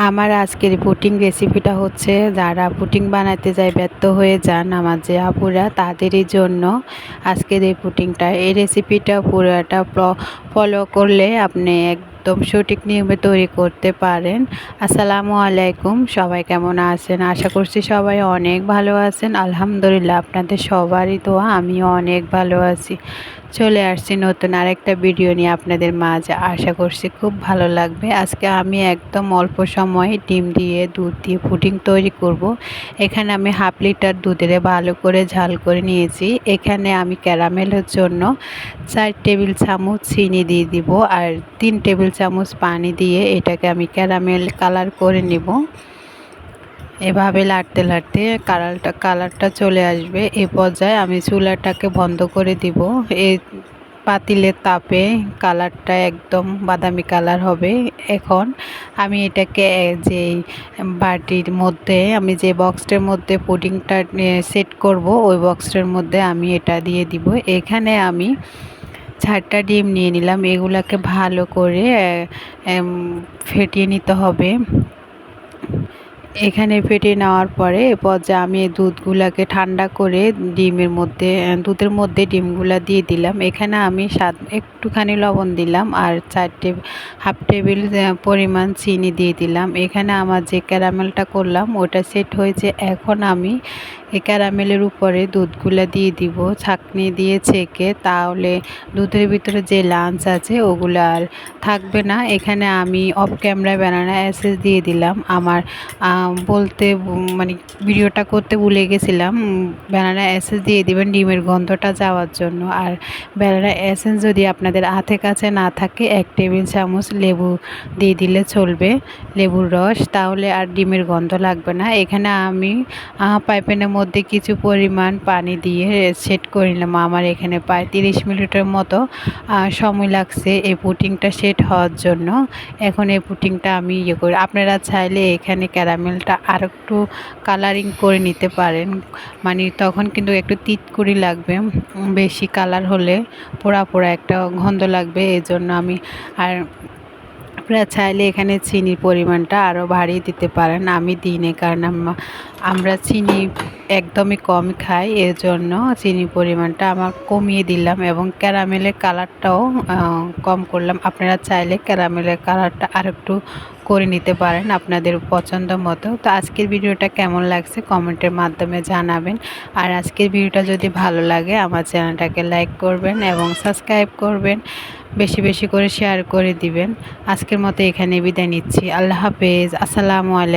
আমার আজকের পুডিং রেসিপিটা হচ্ছে, যারা পুডিং বানাতে যায় ব্যর্থ হয়ে যান আমার যে আপুরা, তাদেরই জন্য আজকের এই পুডিংটা। এই রেসিপিটা পুরোটা ফলো করলে আপনি একদম সঠিক নিয়মে তৈরি করতে পারেন। আসসালামু আলাইকুম, সবাই কেমন আছেন? আশা করছি সবাই অনেক ভালো আছেন। আলহামদুলিল্লাহ, আপনাদের সবারই দোয়া আমিও অনেক ভালো আছি। চলে আসছি নতুন আরেকটা ভিডিও নিয়ে আপনাদের মাঝে। আশা করছি খুব ভালো লাগবে। আজকে আমি একদম অল্প সময়ে ডিম দিয়ে দুধ দিয়ে পুডিং তৈরি করব। এখানে আমি 1/2 লিটার দুধের ভালো করে ঝাল করে নিয়েছি। এখানে আমি ক্যারামেলের জন্য 4 টেবিল চামচ চিনি দিয়ে দিব, আর 3 টেবিল চামচ পানি দিয়ে এটাকে আমি ক্যারামেল কালার করে নিব। এভাবে লাড়তে লাড়তে কালারটা চলে আসবে। এ পর্যায়ে আমি চুলাটাকে বন্ধ করে দিব। এই পাতিলের তাপে কালারটা একদম বাদামি কালার হবে। এখন আমি এটাকে যে বাটির মধ্যে, আমি যে বক্সটার মধ্যে পুডিংটা সেট করব, ওই বক্সটার মধ্যে আমি এটা দিয়ে দিব। এখানে আমি 4টা ডিম নিয়ে নিলাম। এগুলাকে ভালো করে ফেটিয়ে নিতে হবে। এখানে ফেটিয়ে নেওয়ার পরে এ পর্যায়ে আমি দুধগুলাকে ঠান্ডা করে দুধের মধ্যে ডিমগুলা দিয়ে দিলাম। এখানে আমি একটুখানি লবণ দিলাম, আর 1/2 টেবিল পরিমাণ চিনি দিয়ে দিলাম। এখানে আমার যে ক্যারামেলটা করলাম ওটা সেট হয়েছে। এখন আমি এই ক্যারামেলের উপরে দুধগুলা দিয়ে দিব ছাঁকনি দিয়ে ছেঁকে, তাহলে দুধের ভিতরে যে লাঞ্চ আছে ওগুলো আর থাকবে না। এখানে আমি অফ ক্যামেরায় ব্যানানা এসেন্স দিয়ে দিলাম। আমার মানে ভিডিওটা করতে ভুলে গেছিলাম। ব্যানানা এসেন্স দিয়ে দিবেন ডিমের গন্ধটা যাওয়ার জন্য। আর ব্যানানা এসেন্স যদি আপনাদের হাতের কাছে না থাকে, 1 টেবিল চামচ লেবু দিয়ে দিলে চলবে, লেবুর রস, তাহলে আর ডিমের গন্ধ লাগবে না। এখানে আমি পাইপেনের মধ্যে কিছু পরিমাণ পানি দিয়ে সেট করে নিলাম। আমার এখানে প্রায় 30 মিনিটের মতো সময় লাগছে এই পুডিংটা সেট হওয়ার জন্য। এখন এই পুডিংটা আমি করি। আপনারা চাইলে এখানে ক্যারামেলটা আর একটু কালারিং করে নিতে পারেন, মানে তখন কিন্তু একটু তিতকুড়ি লাগবে। বেশি কালার হলে পোড়া পোড়া একটা গন্ধ লাগবে, এই জন্য আমি আর আপনারা চাইলে এখানে চিনির পরিমাণটা আরও বাড়িয়ে দিতে পারেন। আমি দিই না, কারণ আমরা চিনি একদমই কম খাই, এর জন্য চিনির পরিমাণটা আমার কমিয়ে দিলাম এবং ক্যারামেলের কালারটাও কম করলাম। আপনারা চাইলে ক্যারামেলের কালারটা আরেকটু করে নিতে পারেন আপনাদের পছন্দ মতো। তো আজকের ভিডিওটা কেমন লাগছে কমেন্টের মাধ্যমে জানাবেন। আর আজকের ভিডিওটা যদি ভালো লাগে আমার চ্যানেলটাকে লাইক করবেন এবং সাবস্ক্রাইব করবেন, বেশি বেশি করে শেয়ার করে দিবেন। আজকের মতো এখানে বিদায় নিচ্ছি। আল্লাহ হাফেজ। আসসালামু আলাইকুম।